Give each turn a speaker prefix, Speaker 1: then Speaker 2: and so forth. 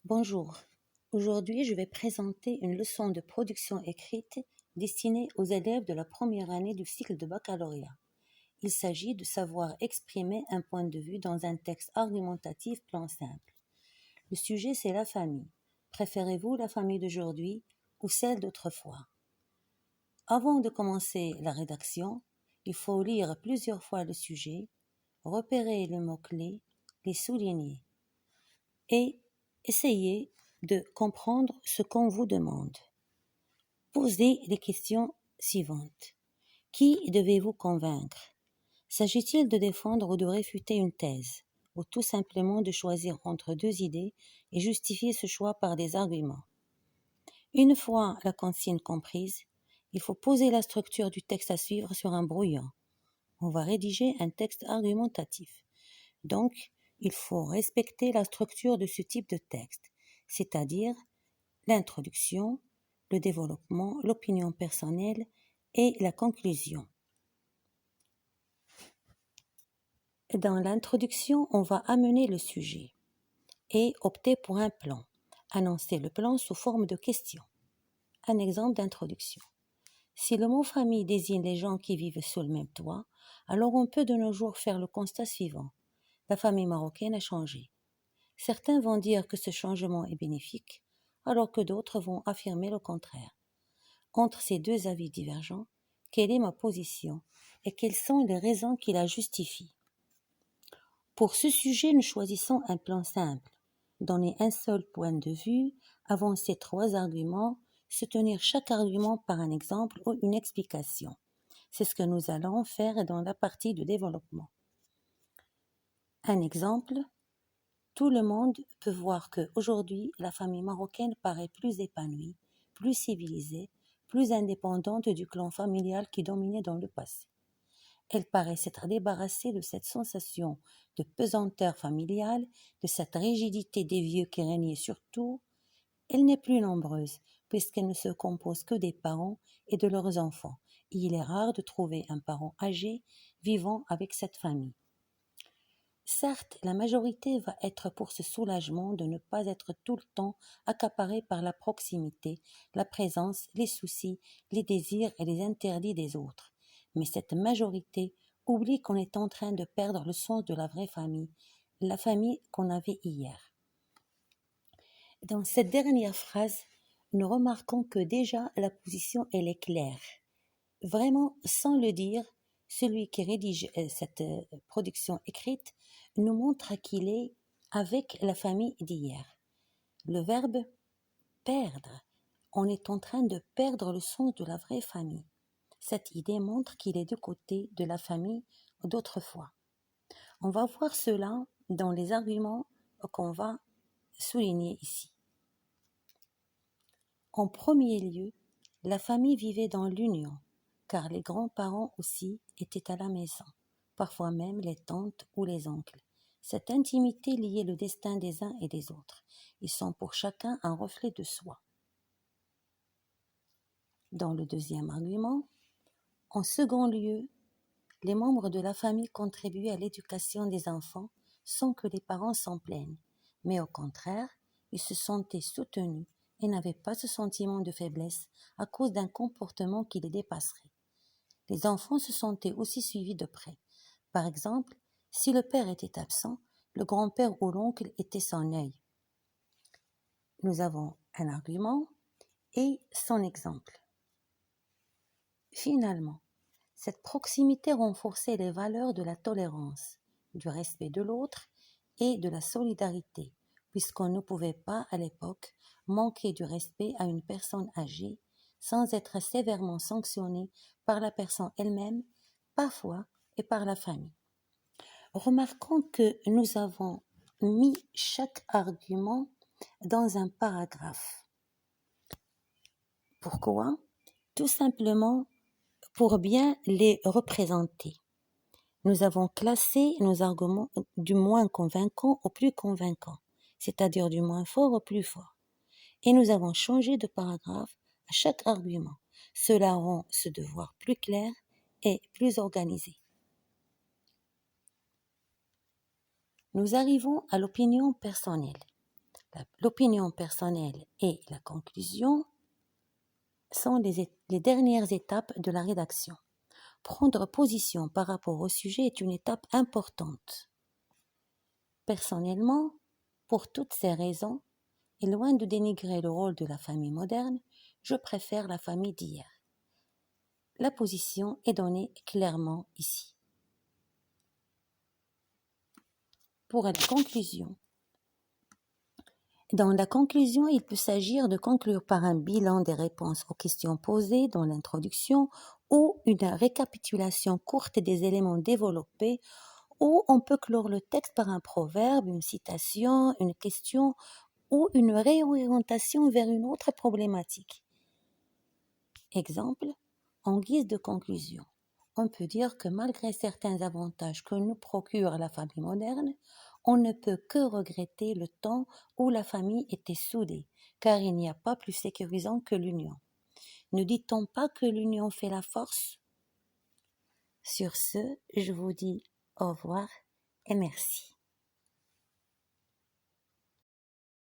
Speaker 1: Bonjour, aujourd'hui je vais présenter une leçon de production écrite destinée aux élèves de la première année du cycle de baccalauréat. Il s'agit de savoir exprimer un point de vue dans un texte argumentatif plan simple. Le sujet c'est la famille. Préférez-vous la famille d'aujourd'hui ou celle d'autrefois? Avant de commencer la rédaction, il faut lire plusieurs fois le sujet, repérer les mots-clés, les souligner et essayer de comprendre ce qu'on vous demande. Posez les questions suivantes. Qui devez-vous convaincre? S'agit-il de défendre ou de réfuter une thèse, ou tout simplement de choisir entre deux idées et justifier ce choix par des arguments? Une fois la consigne comprise, il faut poser la structure du texte à suivre sur un brouillon. On va rédiger un texte argumentatif. Donc, il faut respecter la structure de ce type de texte, c'est-à-dire l'introduction, le développement, l'opinion personnelle et la conclusion. Dans l'introduction, on va amener le sujet et opter pour un plan, annoncer le plan sous forme de question. Un exemple d'introduction. Si le mot famille désigne les gens qui vivent sous le même toit, alors on peut de nos jours faire le constat suivant. La famille marocaine a changé. Certains vont dire que ce changement est bénéfique, alors que d'autres vont affirmer le contraire. Entre ces deux avis divergents, quelle est ma position et quelles sont les raisons qui la justifient? Pour ce sujet, nous choisissons un plan simple. Donner un seul point de vue, avancer 3 arguments, soutenir chaque argument par un exemple ou une explication. C'est ce que nous allons faire dans la partie de développement. Un exemple, tout le monde peut voir qu'aujourd'hui, la famille marocaine paraît plus épanouie, plus civilisée, plus indépendante du clan familial qui dominait dans le passé. Elle paraît s'être débarrassée de cette sensation de pesanteur familiale, de cette rigidité des vieux qui régnait sur tout. Elle n'est plus nombreuse, puisqu'elle ne se compose que des parents et de leurs enfants. Et il est rare de trouver un parent âgé vivant avec cette famille. Certes, la majorité va être pour ce soulagement de ne pas être tout le temps accaparée par la proximité, la présence, les soucis, les désirs et les interdits des autres. Mais cette majorité oublie qu'on est en train de perdre le sens de la vraie famille, la famille qu'on avait hier. Dans cette dernière phrase, nous remarquons que déjà la position elle est claire. Vraiment, sans le dire, celui qui rédige cette production écrite nous montre qu'il est avec la famille d'hier. Le verbe perdre, on est en train de perdre le sens de la vraie famille. Cette idée montre qu'il est du côté de la famille d'autrefois. On va voir cela dans les arguments qu'on va souligner ici. En premier lieu, la famille vivait dans l'union, car les grands-parents aussi étaient à la maison, parfois même les tantes ou les oncles. Cette intimité liait le destin des uns et des autres. Ils sont pour chacun un reflet de soi. Dans le deuxième argument, en second lieu, les membres de la famille contribuaient à l'éducation des enfants sans que les parents s'en plaignent, mais au contraire, ils se sentaient soutenus et n'avaient pas ce sentiment de faiblesse à cause d'un comportement qui les dépasserait. Les enfants se sentaient aussi suivis de près. Par exemple, si le père était absent, le grand-père ou l'oncle était son œil. Nous avons un argument et son exemple. Finalement, cette proximité renforçait les valeurs de la tolérance, du respect de l'autre et de la solidarité, puisqu'on ne pouvait pas à l'époque manquer du respect à une personne âgée sans être sévèrement sanctionné par la personne elle-même, parfois et par la famille. Remarquons que nous avons mis chaque argument dans un paragraphe. Pourquoi? Tout simplement pour bien les représenter. Nous avons classé nos arguments du moins convaincant au plus convaincant, c'est-à-dire du moins fort au plus fort. Et nous avons changé de paragraphe à chaque argument. Cela rend ce devoir plus clair et plus organisé. Nous arrivons à l'opinion personnelle. L'opinion personnelle et la conclusion sont les dernières étapes de la rédaction. Prendre position par rapport au sujet est une étape importante. Personnellement, pour toutes ces raisons, et loin de dénigrer le rôle de la famille moderne, je préfère la famille d'hier. La position est donnée clairement ici. Pour la conclusion. Dans la conclusion, il peut s'agir de conclure par un bilan des réponses aux questions posées dans l'introduction ou une récapitulation courte des éléments développés, ou on peut clore le texte par un proverbe, une citation, une question ou une réorientation vers une autre problématique. Exemple, en guise de conclusion, on peut dire que malgré certains avantages que nous procure la famille moderne, on ne peut que regretter le temps où la famille était soudée, car il n'y a pas plus sécurisant que l'union. Ne dit-on pas que l'union fait la force? Sur ce, je vous dis au revoir et merci.